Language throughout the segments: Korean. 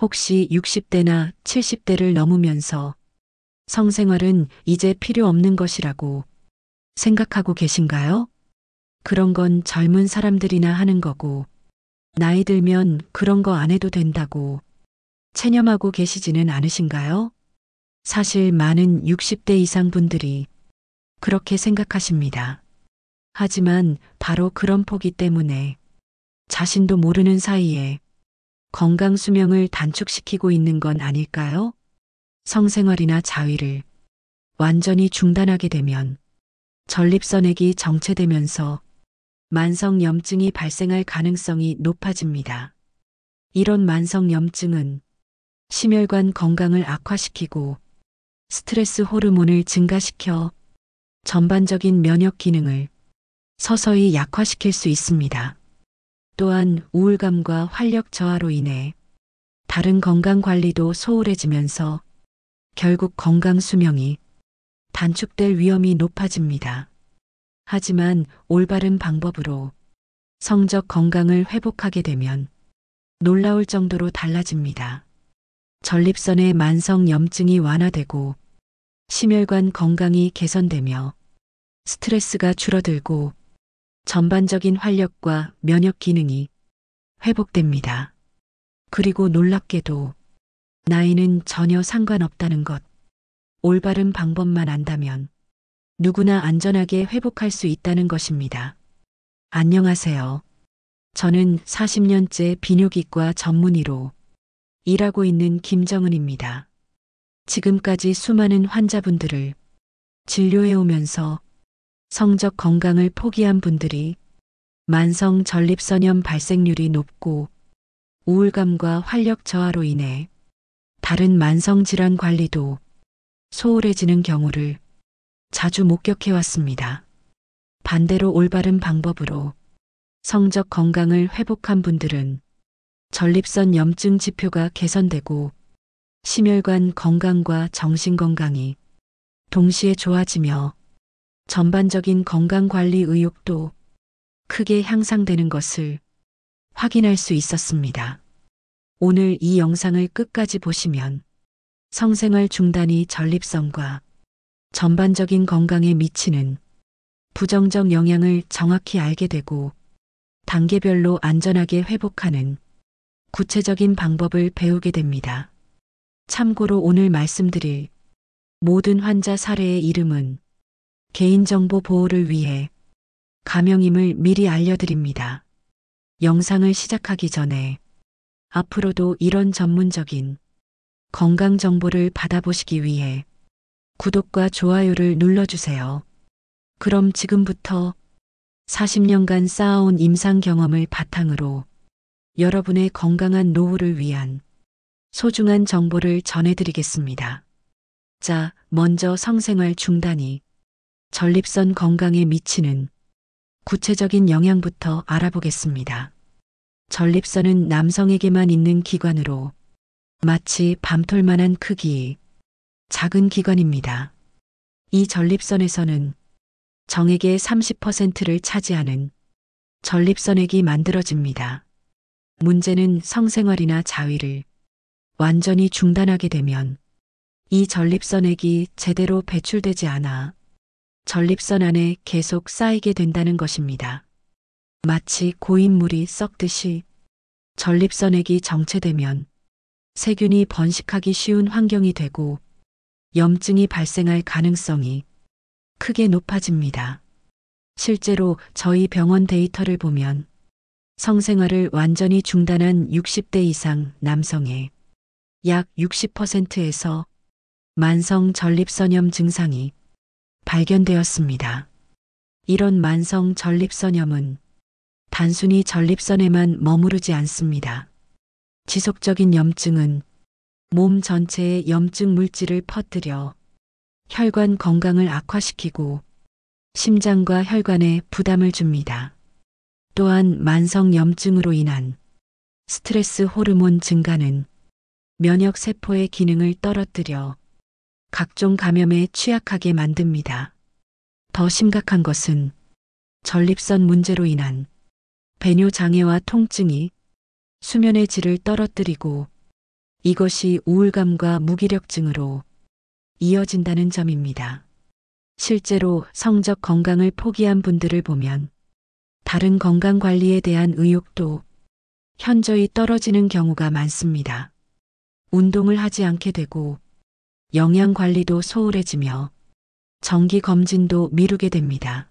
혹시 60대나 70대를 넘으면서 성생활은 이제 필요 없는 것이라고 생각하고 계신가요? 그런 건 젊은 사람들이나 하는 거고, 나이 들면 그런 거 안 해도 된다고 체념하고 계시지는 않으신가요? 사실 많은 60대 이상 분들이 그렇게 생각하십니다. 하지만 바로 그런 포기 때문에 자신도 모르는 사이에 건강 수명을 단축시키고 있는 건 아닐까요? 성생활이나 자위를 완전히 중단하게 되면 전립선액이 정체되면서 만성염증이 발생할 가능성이 높아집니다. 이런 만성염증은 심혈관 건강을 악화시키고 스트레스 호르몬을 증가시켜 전반적인 면역 기능을 서서히 약화시킬 수 있습니다. 또한 우울감과 활력 저하로 인해 다른 건강 관리도 소홀해지면서 결국 건강 수명이 단축될 위험이 높아집니다. 하지만 올바른 방법으로 성적 건강을 회복하게 되면 놀라울 정도로 달라집니다. 전립선의 만성 염증이 완화되고 심혈관 건강이 개선되며 스트레스가 줄어들고 전반적인 활력과 면역 기능이 회복됩니다. 그리고 놀랍게도 나이는 전혀 상관없다는 것. 올바른 방법만 안다면 누구나 안전하게 회복할 수 있다는 것입니다. 안녕하세요. 저는 40년째 비뇨기과 전문의로 일하고 있는 김정은입니다. 지금까지 수많은 환자분들을 진료해 오면서 성적 건강을 포기한 분들이 만성 전립선염 발생률이 높고 우울감과 활력 저하로 인해 다른 만성 질환 관리도 소홀해지는 경우를 자주 목격해 왔습니다. 반대로 올바른 방법으로 성적 건강을 회복한 분들은 전립선 염증 지표가 개선되고 심혈관 건강과 정신 건강이 동시에 좋아지며 전반적인 건강 관리 의욕도 크게 향상되는 것을 확인할 수 있었습니다. 오늘 이 영상을 끝까지 보시면 성생활 중단이 전립선과 전반적인 건강에 미치는 부정적 영향을 정확히 알게 되고 단계별로 안전하게 회복하는 구체적인 방법을 배우게 됩니다. 참고로 오늘 말씀드릴 모든 환자 사례의 이름은 개인정보 보호를 위해 가명임을 미리 알려드립니다. 영상을 시작하기 전에 앞으로도 이런 전문적인 건강 정보를 받아보시기 위해 구독과 좋아요를 눌러주세요. 그럼 지금부터 40년간 쌓아온 임상 경험을 바탕으로 여러분의 건강한 노후를 위한 소중한 정보를 전해드리겠습니다. 자, 먼저 성생활 중단이 전립선 건강에 미치는 구체적인 영향부터 알아보겠습니다. 전립선은 남성에게만 있는 기관으로 마치 밤톨만한 크기의 작은 기관입니다. 이 전립선에서는 정액의 30%를 차지하는 전립선액이 만들어집니다. 문제는 성생활이나 자위를 완전히 중단하게 되면 이 전립선액이 제대로 배출되지 않아 전립선 안에 계속 쌓이게 된다는 것입니다. 마치 고인물이 썩듯이 전립선액이 정체되면 세균이 번식하기 쉬운 환경이 되고 염증이 발생할 가능성이 크게 높아집니다. 실제로 저희 병원 데이터를 보면 성생활을 완전히 중단한 60대 이상 남성의 약 60%에서 만성 전립선염 증상이 발견되었습니다. 이런 만성 전립선염은 단순히 전립선에만 머무르지 않습니다. 지속적인 염증은 몸 전체에 염증 물질을 퍼뜨려 혈관 건강을 악화시키고 심장과 혈관에 부담을 줍니다. 또한 만성 염증으로 인한 스트레스 호르몬 증가는 면역 세포의 기능을 떨어뜨려 각종 감염에 취약하게 만듭니다. 더 심각한 것은 전립선 문제로 인한 배뇨 장애와 통증이 수면의 질을 떨어뜨리고 이것이 우울감과 무기력증으로 이어진다는 점입니다. 실제로 성적 건강을 포기한 분들을 보면 다른 건강 관리에 대한 의욕도 현저히 떨어지는 경우가 많습니다. 운동을 하지 않게 되고 영양 관리도 소홀해지며 정기 검진도 미루게 됩니다.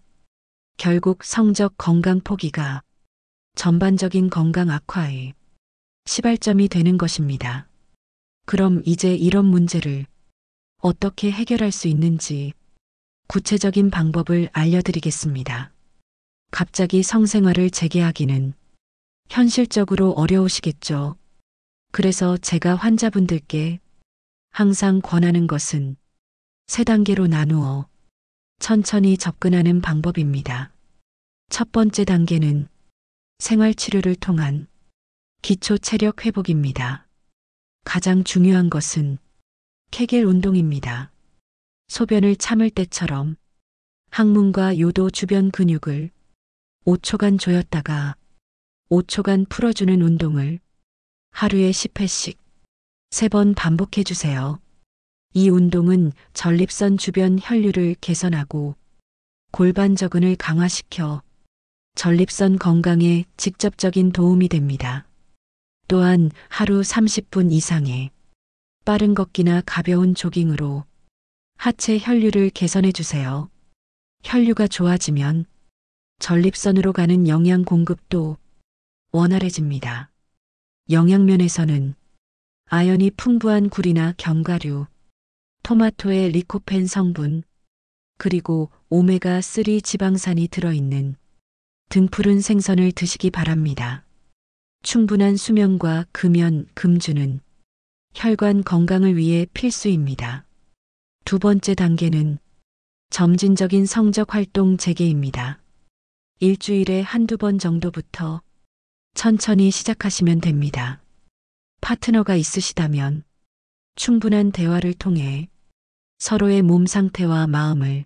결국 성적 건강 포기가 전반적인 건강 악화에 시발점이 되는 것입니다. 그럼 이제 이런 문제를 어떻게 해결할 수 있는지 구체적인 방법을 알려드리겠습니다. 갑자기 성생활을 재개하기는 현실적으로 어려우시겠죠. 그래서 제가 환자분들께 항상 권하는 것은 3단계로 나누어 천천히 접근하는 방법입니다. 첫 번째 단계는 생활치료를 통한 기초 체력 회복입니다. 가장 중요한 것은 케겔 운동입니다. 소변을 참을 때처럼 항문과 요도 주변 근육을 5초간 조였다가 5초간 풀어주는 운동을 하루에 10회씩 3번 반복해 주세요. 이 운동은 전립선 주변 혈류를 개선하고 골반저근을 강화시켜 전립선 건강에 직접적인 도움이 됩니다. 또한 하루 30분 이상의 빠른 걷기나 가벼운 조깅으로 하체 혈류를 개선해 주세요. 혈류가 좋아지면 전립선으로 가는 영양 공급도 원활해집니다. 영양면에서는 아연이 풍부한 굴이나 견과류, 토마토의 리코펜 성분, 그리고 오메가3 지방산이 들어있는 등푸른 생선을 드시기 바랍니다. 충분한 수면과 금연, 금주는 혈관 건강을 위해 필수입니다. 두 번째 단계는 점진적인 성적 활동 재개입니다. 일주일에 한두 번 정도부터 천천히 시작하시면 됩니다. 파트너가 있으시다면 충분한 대화를 통해 서로의 몸 상태와 마음을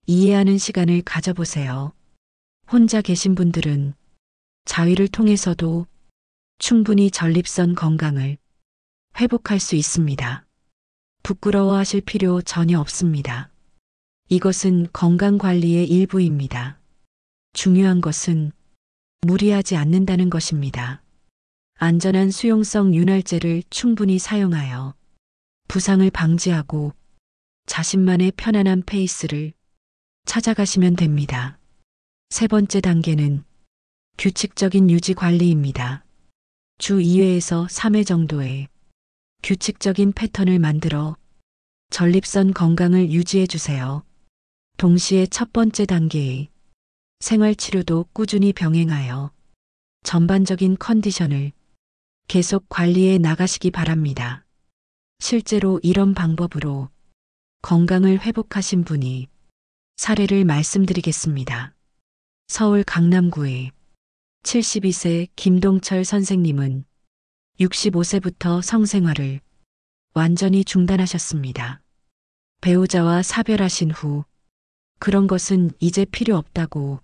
이해하는 시간을 가져보세요. 혼자 계신 분들은 자위를 통해서도 충분히 전립선 건강을 회복할 수 있습니다. 부끄러워하실 필요 전혀 없습니다. 이것은 건강관리의 일부입니다. 중요한 것은 무리하지 않는다는 것입니다. 안전한 수용성 윤활제를 충분히 사용하여 부상을 방지하고 자신만의 편안한 페이스를 찾아가시면 됩니다. 세 번째 단계는 규칙적인 유지 관리입니다. 주 2회에서 3회 정도의 규칙적인 패턴을 만들어 전립선 건강을 유지해 주세요. 동시에 첫 번째 단계의 생활치료도 꾸준히 병행하여 전반적인 컨디션을 계속 관리해 나가시기 바랍니다. 실제로 이런 방법으로 건강을 회복하신 분이 사례를 말씀드리겠습니다. 서울 강남구의 72세 김동철 선생님은 65세부터 성생활을 완전히 중단하셨습니다. 배우자와 사별하신 후 그런 것은 이제 필요 없다고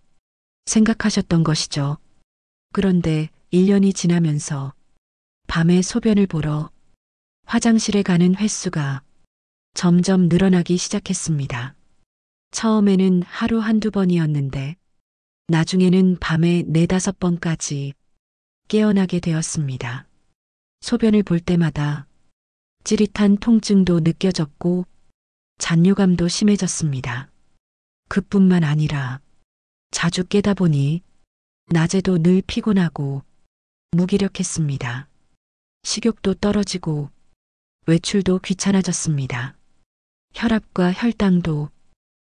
생각하셨던 것이죠. 그런데 1년이 지나면서 밤에 소변을 보러 화장실에 가는 횟수가 점점 늘어나기 시작했습니다. 처음에는 하루 한두 번이었는데 나중에는 밤에 4~5번까지 깨어나게 되었습니다. 소변을 볼 때마다 찌릿한 통증도 느껴졌고 잔뇨감도 심해졌습니다. 그뿐만 아니라 자주 깨다 보니 낮에도 늘 피곤하고 무기력했습니다. 식욕도 떨어지고 외출도 귀찮아졌습니다. 혈압과 혈당도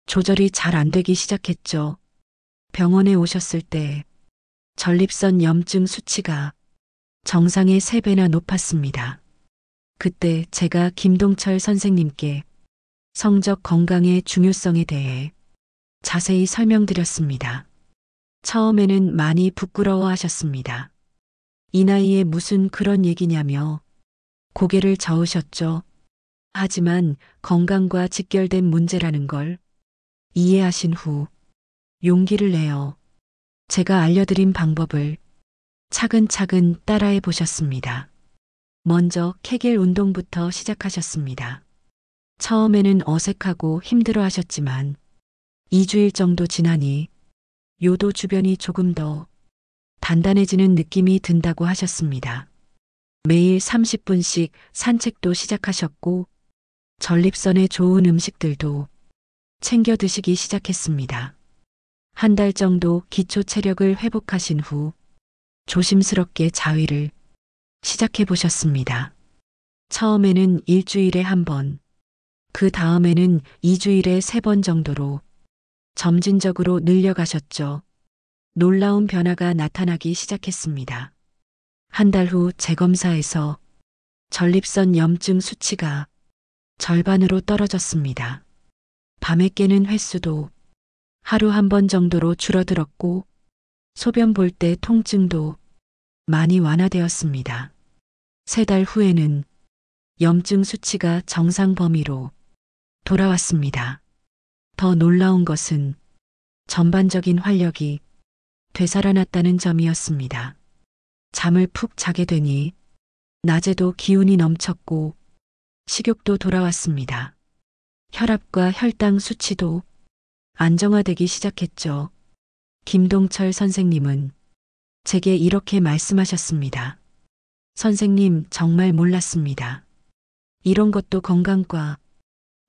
조절이 잘 안 되기 시작했죠. 병원에 오셨을 때 전립선 염증 수치가 정상의 3배나 높았습니다. 그때 제가 김동철 선생님께 성적 건강의 중요성에 대해 자세히 설명드렸습니다. 처음에는 많이 부끄러워하셨습니다. 이 나이에 무슨 그런 얘기냐며 고개를 저으셨죠. 하지만 건강과 직결된 문제라는 걸 이해하신 후 용기를 내어 제가 알려드린 방법을 차근차근 따라해 보셨습니다. 먼저 케겔 운동부터 시작하셨습니다. 처음에는 어색하고 힘들어 하셨지만 2주일 정도 지나니 요도 주변이 조금 더 단단해지는 느낌이 든다고 하셨습니다. 매일 30분씩 산책도 시작하셨고 전립선에 좋은 음식들도 챙겨 드시기 시작했습니다. 한 달 정도 기초 체력을 회복하신 후 조심스럽게 자위를 시작해 보셨습니다. 처음에는 일주일에 한 번, 그 다음에는 2주일에 3번 정도로 점진적으로 늘려가셨죠. 놀라운 변화가 나타나기 시작했습니다. 한 달 후 재검사에서 전립선 염증 수치가 절반으로 떨어졌습니다. 밤에 깨는 횟수도 하루 한 번 정도로 줄어들었고 소변 볼 때 통증도 많이 완화되었습니다. 3달 후에는 염증 수치가 정상 범위로 돌아왔습니다. 더 놀라운 것은 전반적인 활력이 되살아났다는 점이었습니다. 잠을 푹 자게 되니 낮에도 기운이 넘쳤고 식욕도 돌아왔습니다. 혈압과 혈당 수치도 안정화되기 시작했죠. 김동철 선생님은 제게 이렇게 말씀하셨습니다. 선생님, 정말 몰랐습니다. 이런 것도 건강과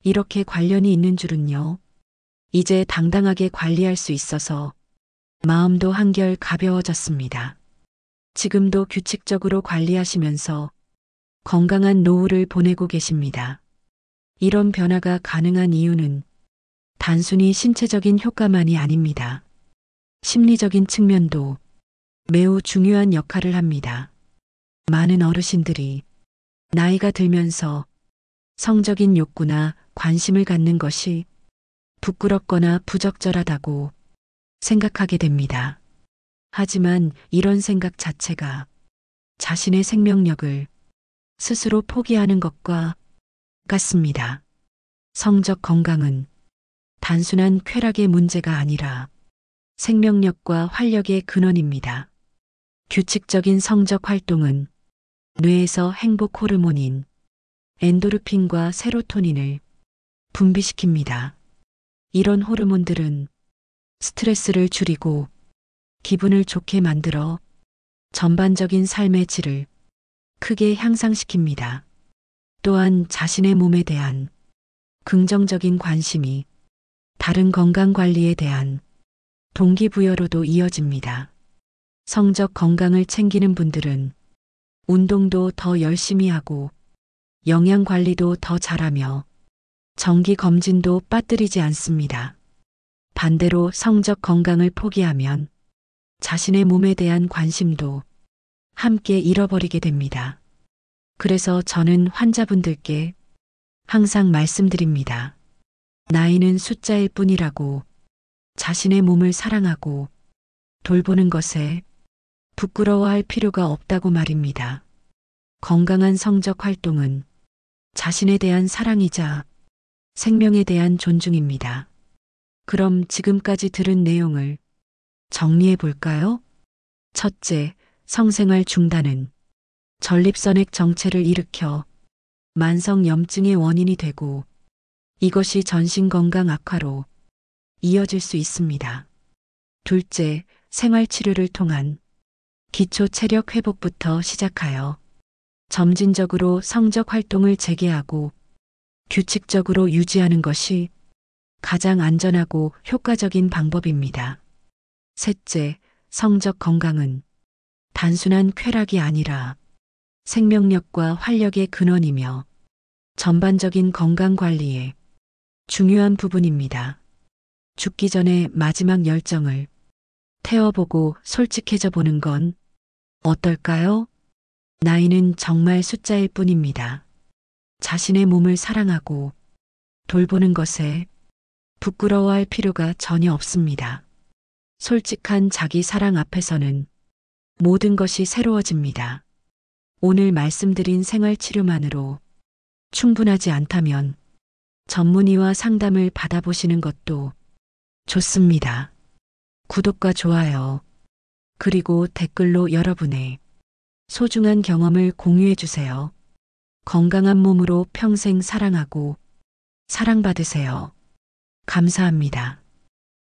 이렇게 관련이 있는 줄은요. 이제 당당하게 관리할 수 있어서 마음도 한결 가벼워졌습니다. 지금도 규칙적으로 관리하시면서 건강한 노후를 보내고 계십니다. 이런 변화가 가능한 이유는 단순히 신체적인 효과만이 아닙니다. 심리적인 측면도 매우 중요한 역할을 합니다. 많은 어르신들이 나이가 들면서 성적인 욕구나 관심을 갖는 것이 부끄럽거나 부적절하다고 생각하게 됩니다. 하지만 이런 생각 자체가 자신의 생명력을 스스로 포기하는 것과 같습니다. 성적 건강은 단순한 쾌락의 문제가 아니라 생명력과 활력의 근원입니다. 규칙적인 성적 활동은 뇌에서 행복 호르몬인 엔도르핀과 세로토닌을 분비시킵니다. 이런 호르몬들은 스트레스를 줄이고 기분을 좋게 만들어 전반적인 삶의 질을 크게 향상시킵니다. 또한 자신의 몸에 대한 긍정적인 관심이 다른 건강 관리에 대한 동기부여로도 이어집니다. 성적 건강을 챙기는 분들은 운동도 더 열심히 하고 영양 관리도 더 잘하며 정기 검진도 빠뜨리지 않습니다. 반대로 성적 건강을 포기하면 자신의 몸에 대한 관심도 함께 잃어버리게 됩니다. 그래서 저는 환자분들께 항상 말씀드립니다. 나이는 숫자일 뿐이라고 자신의 몸을 사랑하고 돌보는 것에 부끄러워할 필요가 없다고 말입니다. 건강한 성적 활동은 자신에 대한 사랑이자 생명에 대한 존중입니다. 그럼 지금까지 들은 내용을 정리해 볼까요? 첫째, 성생활 중단은 전립선액 정체를 일으켜 만성 염증의 원인이 되고 이것이 전신 건강 악화로 이어질 수 있습니다. 둘째, 생활 치료를 통한 기초 체력 회복부터 시작하여 점진적으로 성적 활동을 재개하고 규칙적으로 유지하는 것이 가장 안전하고 효과적인 방법입니다. 셋째, 성적 건강은 단순한 쾌락이 아니라 생명력과 활력의 근원이며 전반적인 건강 관리의 중요한 부분입니다. 죽기 전에 마지막 열정을 태워보고 솔직해져 보는 건 어떨까요? 나이는 정말 숫자일 뿐입니다. 자신의 몸을 사랑하고 돌보는 것에 부끄러워할 필요가 전혀 없습니다. 솔직한 자기 사랑 앞에서는 모든 것이 새로워집니다. 오늘 말씀드린 생활치료만으로 충분하지 않다면 전문의와 상담을 받아보시는 것도 좋습니다. 구독과 좋아요, 그리고 댓글로 여러분의 소중한 경험을 공유해 주세요. 건강한 몸으로 평생 사랑하고 사랑받으세요. 감사합니다.